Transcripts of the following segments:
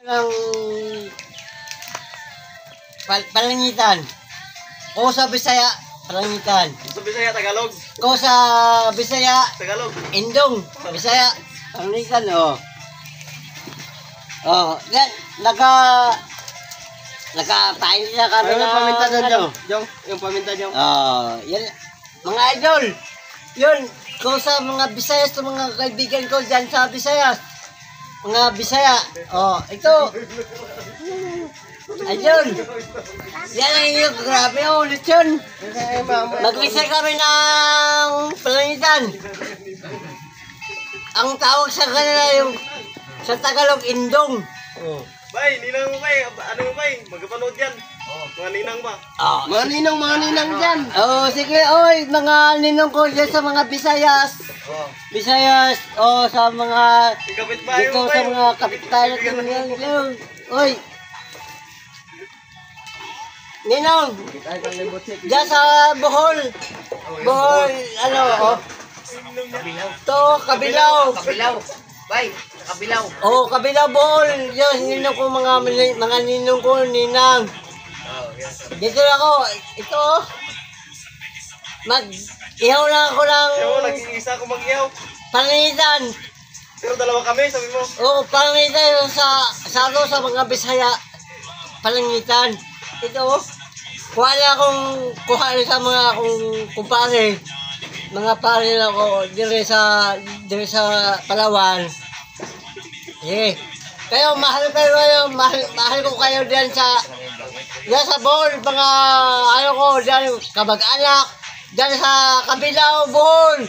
ng Palangitan. O sa Bisaya, Palangitan. Sa Bisaya, Tagalog. Ko sa Bisaya, Tagalog. Indong, Bisaya, Palangitan, oh. Oh, yan, nakapain na kami Ano na paminta doon, ano. Jong? Yung paminta, Jong. Oh, yan, mga idol. Yun, ko sa mga Bisayas, sa mga kaibigan ko dyan sa Bisayas. Mga Bisaya. Oh, ito. Ayun. Yan ang iyo. Grabe oh, ulit yun. Mag-isa kami ng Palangitan. Ang tawag sa kanila yung sa Tagalog, Indong. Oh. Bay, ninang mo, bay. Ano mo, bay? Magpapanood yan. Mga ninang ba? Oh. Mga ninang dyan. Oh, sige, oy, mga ninong ko dyan sa mga Bisayas. Bisayas, oh, sa mga Ikapit ba dito yung, sa bay? mga kapital at mga oy. Ninong, dyan sa Bohol. Bohol, ano, oh. To, Kabilaw. Bay, Kabilaw. Oh, Kabilaw, Bohol. Yan, ninong ko, mga ninong ko, ninang. Dito na ako, ito, oh. Mag-ihaw lang ako ng Yo, nag-iisa ako mag-iyaw. Palangitan. Pero dalawa kami, sabi mo. Oo, Palangitan sa mga Bisaya. Palangitan. Ito, kuha na sa mga akong kumpare. Mga pare na ako dire sa Palawan. Sige. Kayo, mahal ko kayo diyan sa Bohol, mga ano ko diyan, kamag-anak. Diyan sa Kabilaw, Bohol.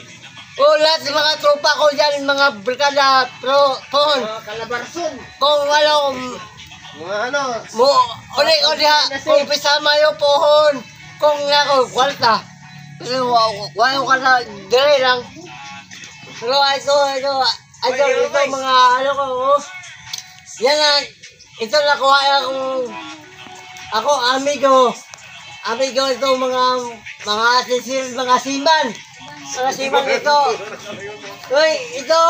O, lahat ng mga tropa ko diyan, mga brigada, pohon. Kalabarson. Kung ano, Mga ano. uli ha, kung pisama yung pohon, kung ako, kwalta. Kasi wala ka na, dire lang. Pero ito mga ano ko, oh. Yan na, ito nakuha ako, amigo ito mga siman ito. Uy, ito.